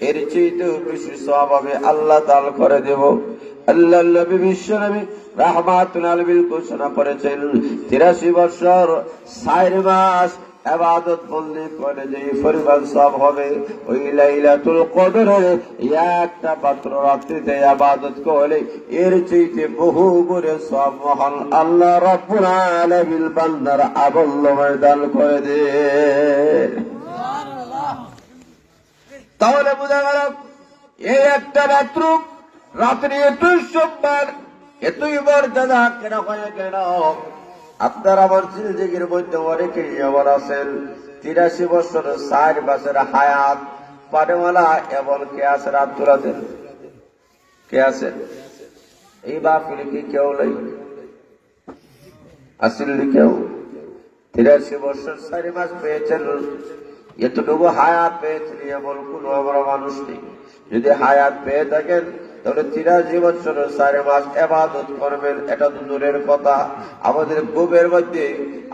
এর চেয়েতেও বেশি সওয়াব আমি আল্লাহ দান করে দেব। আল্লাহ নবী বিশ্ব নবী রাহমাতুল আলামিন ঘোষণা করেছেন 83 বছর 4 মাস ইবাদত বন্দেগি করে যে পরিমাণ সওয়াব হবে ওই লাইলাতুল কদরে একটা মাত্র রাত্রিতে ইবাদত করলে এর চেয়ে বহু গুণে সওয়াব মহান আল্লাহ রাব্বুল আলামিন বান্দার আমলনামায় দান করে দেন। তাহলে বোঝা গেল এই একটা মাত্র রাত্রি এতই সম্মান এতই মর্যাদা কেন হয় কেন? আপনার আমার জিন্দেগির মধ্যে অনেকেই এমন আছেন 83 বছর 4 মাসের হায়াত পানেওয়ালা এমন কে আছেন? আব্দুল কে আছেন? এই মাহফিলে কি কেউ নেই? আসলে কেউ 83 বছর 4 মাস পেয়েছেন, এতটুকু হায়াত পেয়েছেন এমন কোন বড় মানুষ নেই। যদি হায়াত পেয়ে থাকেন তাহলে 83 বছর 4 মাস ইবাদত করবেন, এটা তো দূরের কথা। আমাদের ঘুমের মধ্যে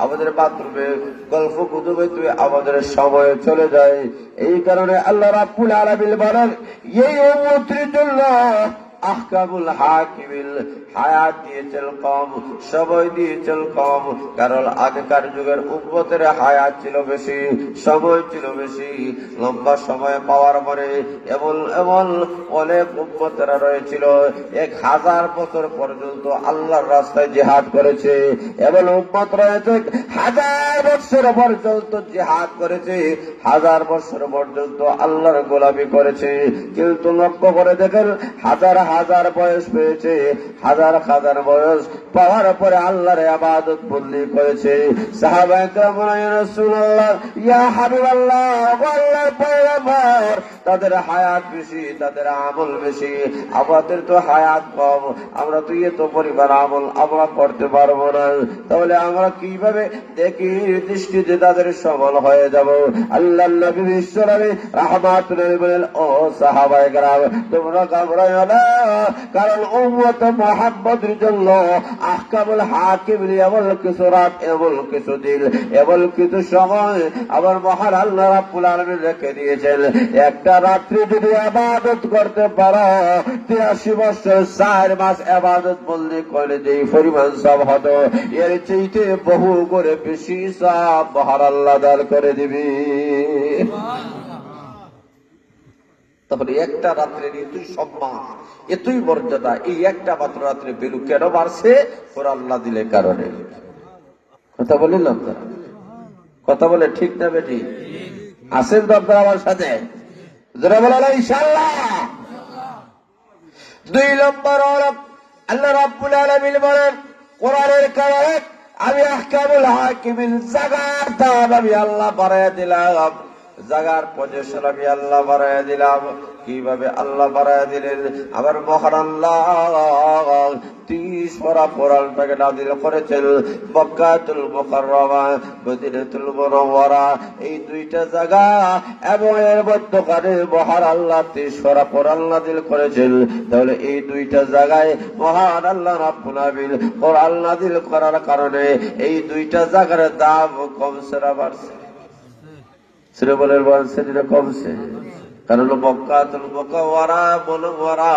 আমাদের বাথরুমে গল্প গুজবে আমাদের সময় চলে যায়। এই কারণে আল্লাহ রাব্বুল আলামিন বলেন এই উম্মতের জন্য আহকামুল হাকিমিল হায়াত দিয়েছেন কম, সময় দিয়েছেন কম। কারণ আগেকার যুগের উম্মতের হায়াত ছিল বেশি, সময় ছিল বেশি। লম্বা সময় পাওয়ার পরে এমন এমন অনেক উম্মতেরা রয়েছিল 1000 বছর পর্যন্ত আল্লাহর রাস্তায় জিহাদ করেছে। এমন উম্মত রয়েছে 1000 বছর পর্যন্ত জিহাদ করেছে, 1000 বছর পর্যন্ত আল্লাহর গোলামি করেছে। কিন্তু লক্ষ্য করে দেখেন হাজার হাজার বয়স পেয়েছে, হাজার হাজার বয়স পাওয়ার পরে আল্লাহর ইবাদত বন্দেগি করেছে। সাহাবায়ে কেরাম বলেন ইয়া রাসূলুল্লাহ ইয়া হাবিবাল্লাহ, আল্লাহর পয়গম্বর, তাদের হায়াত বেশি, তাদের আমল বেশি, আমাদের তো হায়াত কম, আমরা তো এত পরিমাণ আমল আমরা করতে পারবো না। তাহলে আমরা কিভাবে দেখি দৃষ্টিতে তাদের সফল হয়ে যাব? আল্লাহর নবী বিশ্ব নবী রাহমাতুল লিল বলেন ও সাহাবায়ে কেরাম তোমরা ঘাবড়াইও না, কারণ উম্মত মুহাম্মদের জন্য আহকামুল হাকিম এমন কিছু রাত, এমন কিছু দিন, এমন কিছু সময় আবার মহান আল্লাহ রাব্বুল আলামিন রেখে দিয়েছেন। একটা রাত্রি যদি ইবাদত করতে পারো 83 বছর 4 মাস ইবাদত বন্দেগি করলে যে পরিমাণ সওয়াব হতো এর চাইতে বহু করে বেশি সওয়াব মহান আল্লাহ দান করে দিবে। তাহলে একটা রাত্রের এতই সম্মান, এতই মর্যাদা, এই একটা মাত্র রাত্রে বেলু কেন বাড়ছে? কোরআন নাযিলের কারণে। কথা বলেন আপনারা? কথা বলে ঠিক না বেটি? আসেন তো আপনারা আমার সাথে? যারা বলেন ইনশাআল্লাহ। 2 নম্বর হলো আল্লাহ রাব্বুল আলামিন বলেন কোরআনের কারণে আমি আহকামুল হাকিমিন জাগার দাম আমি আল্লাহ বাড়াইয়া দিলাম, জাগার পজিশন আমি আল্লাহ বাড়াইয়া দিলাম। কিভাবে আল্লাহ বাড়াইয়া দিলেন? আবার মহান আল্লাহ 30 পারা কোরআনটাকে নাযিল করেছেন মক্কাতুল মুকাররমা, মদিনাতুল মুনাওয়ারা, এই দুইটা জায়গা এবং এর মধ্যখানে মহান আল্লাহ 30 পারা কোরআন নাযিল করেছেন। তাহলে এই দুইটা জায়গায় মহান আল্লাহ রাব্বুল আলামিন কোরআন নাযিল করার কারণে এই দুইটা জায়গার দাম কমছে না বাড়ছে? সেটা বলে বলছে যেটা কমছে। কারণ মক্কাতুল মুনাওয়ারা,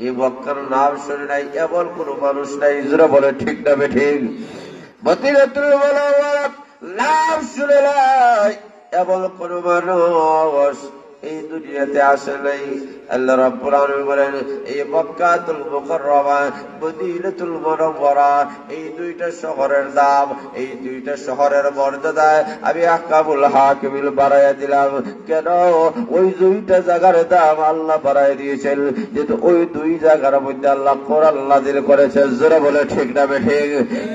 এই মক্কার নাম শুনে নাই এমন কোন মানুষ নাই। যারা বলে ঠিক না ঠিক? মদিনাতুল মুনাওয়ারা নাম শুনে নাই এমন কোন মানুষ এই দুনিয়াতে আসে নাই। আল্লাহ রাব্বুল আলামিন বলেন এই মক্কাতুল মুকাররমা, মদিনাতুল মুনাওয়ারা, এই দুইটা শহরের দাম, এই দুইটা শহরের মর্যাদা আমি আহকামুল হাকিমিল বাড়াইয়া দিলাম। কেন? ওই দুইটা জায়গার দাম আল্লাহ বাড়াইয়া দিয়েছেন, যেহেতু ওই দুই জায়গার মধ্যে আল্লাহ কোরআন নাযিল করেছেন। যারা বলে ঠিক না ঠিক?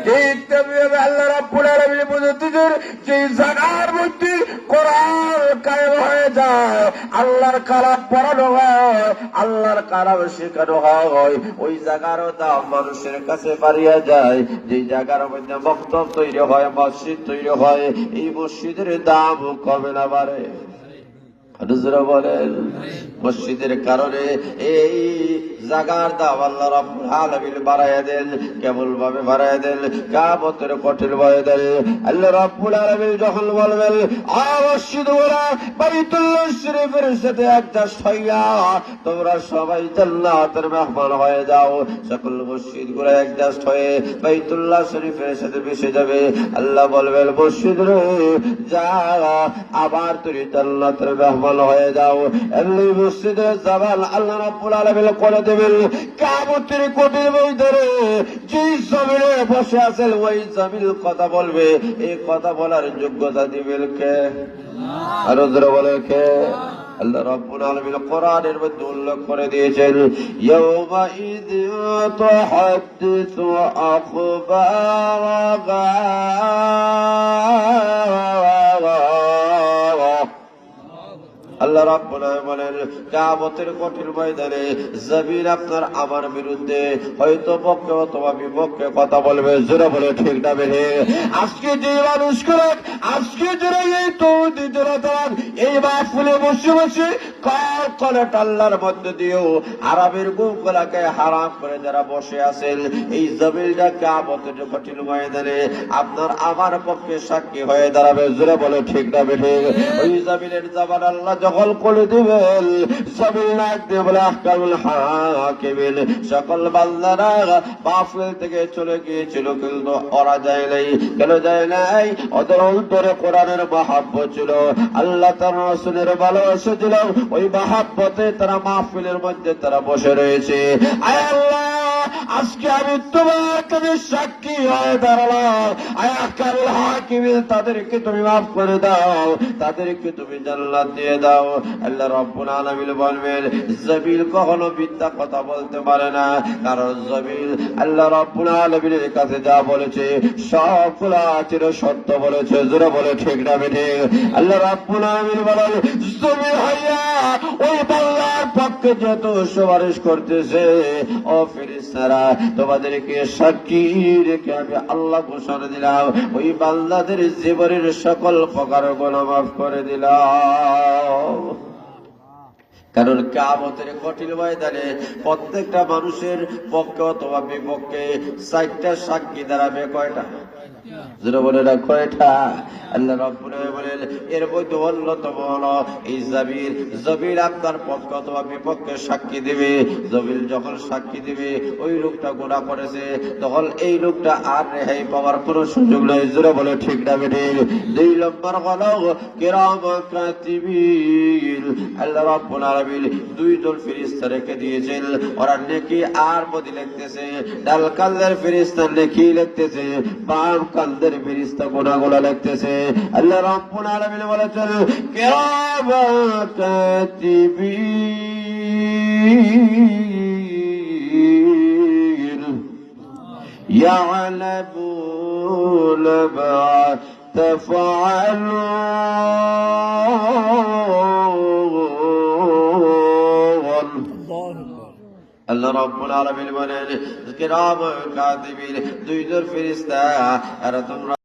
ঠিক তেমনি আল্লাহ রাব্বুল আলামিন বুঝাচ্ছেন যে জায়গার মধ্যে কোরআন কায়েম হয়ে যায়, আল্লাহর কালাম পড়ানো হয়, আল্লাহর কালাম শেখানো হয়, ওই জায়গার দাম মানুষের কাছে বাড়িয়া যায়। যে জায়গার মধ্যে মক্তব তৈরি হয়, মসজিদ তৈরি হয়, এই মসজিদের দাম কমে না বাড়ে? হুজুরা বলেন মসজিদের কারণে এই জাগার দাম আল্লাহ রাব্বুল আলামিন বাড়ায়া দেন। কেমন ভাবে বাড়ায়া দেন? কিয়ামতের কঠিন ময়দানে আল্লাহ রাব্বুল আলামিন যখন বলবেন মসজিদওয়ালা বাইতুল্লাহ শরীফের সাথে একটা হইয়া তোমরা সবাই জান্নাতের মেহমান হয়ে যাও, সকল মসজিদগুলো একজাস্ট হয়ে বাইতুল্লাহ শরীফের সাথে মিশে যাবে। আল্লাহ বলবেন মসজিদ রে যা, আবার তুমি জান্নাতের মেহমান হয়ে যাও। এমনি মসজিদের জাবাল আল্লাহ রাব্বুল আলামিন করে দেবেন কিয়ামতের কঠিন ময়দানে। যে জমিনে বসে আছেন ওই জমিন কথা বলবে, এই কথা বলার যোগ্যতা দিবেন কে? আর যারা বলে কে? আল্লাহ রাব্বুল আলামিন কোরআনের মধ্যে উল্লেখ করে দিয়েছেন ইয়াউমা ইযিন তুহাদ্দিসু আখবারাহা। আল্লাহ রাব্বুল আলামিন বলেন কিয়ামতের কঠিন ময়দানে জমিন আপনার আমার বিরুদ্ধে হয়তো পক্ষে অথবা বিপক্ষে কথা বলবে। জোরে বলে ঠিক না বেঠে? আজকে যে মানুষগুলো আজকে যারা এই তৌহিদি জনতা এই মাহফিলে বসে বসে কলকলাট আল্লাহর মধ্যে দিয়েও আরবের গুমগুলাকে হারাম করে যারা বসে আছেন, এই জমিনটা কিয়ামতের কঠিন ময়দানে আপনার আমার পক্ষে সাক্ষী হয়ে দাঁড়াবে। জোরে বলে ঠিক না বেঠে? ওই জমিনের জবান আল্লাহ যখন করে দিবেন জমিন নাক দিয়ে বলে আহকামুল হাকিমিন, সকল বান্দারা মাহফিল থেকে চলে গিয়েছিল কিন্তু ওরা যায় নাই। কেন যায় নাই? ওদের অন্তরে কোরআনের মহাব্বত ছিল, আল্লাহ তার রাসূলের ভালোবাসা ছিল। ওই মহাব্বতে তারা মাহফিলের মধ্যে তারা বসে রয়েছে। আয় আল্লাহ, আজকে আমি তোমার কাছে সাক্ষী হয়ে দাঁড়ালাম। আয় আহকামুল হাকিমিন, তাদেরকে তুমি মাফ করে দাও, তাদেরকে তুমি জান্নাত দিয়ে দাও। আল্লাহ রাব্বুল আলামিন বলবেন জমিন কখনো মিথ্যা কথা বলতে পারে না, কারণ জমিন আল্লাহ রাব্বুল আলামিনের কাছে যা বলেছে সবগুলা চির সত্য বলেছে। জোরে বলে ঠিক না বেঠে? আল্লাহ রাব্বুল আলামিন বলেন জমিন হইয়া ওই বান্দার পক্ষে যত সুপারিশ করতেছে, ও ফেরেশতারা তোমাদেরকে সাক্ষী রেখে আমি আল্লাহ ঘোষণা দিলাম ওই বান্দাদের জীবনের সকল প্রকার গুনাহ মাফ করে দিলাম। কারণ কিয়ামতের কঠিন ময়দানে প্রত্যেকটা মানুষের পক্ষে অথবা বিপক্ষে 4টা সাক্ষী দাঁড়াবে। কয়টা? যেটা বলে না কয়টা? আল্লাহ রাব্বুল আলামিন বলেন এর মধ্যে অন্যতম হলো এই জমির আপনার পক্ষে অথবা বিপক্ষে সাক্ষী দিবে। জমির যখন সাক্ষী দিবে ওই লোকটা গুনাহ করেছে, তখন এই লোকটা আর রেহাই পাওয়ার কোনো সুযোগ নেই। যেটা বলে ঠিক না বেঠে? 2 নম্বর হলো কিরাম কাতিবিন। আল্লাহ রাব্বুল আলামিন 2 জন ফেরেশতা রেখে দিয়েছেন, ওরা নেকি আর বদি লিখতেছে। ডাল কালদের ফেরেশতা নেকি লিখতেছে, বাম কালদের ফেরেশতা গুনাহগুলো লিখতেছে। আল্লাহ রাব্বুল আলামিন বলেছেন কিরাম কাতিবিন ইয়ালামুনা মা তাফআলুন। আল্লাহ রাব্বুল আলামিন বলেন কিরাম কাতিবিন 2 জন ফেরেশতা, আর তোমরা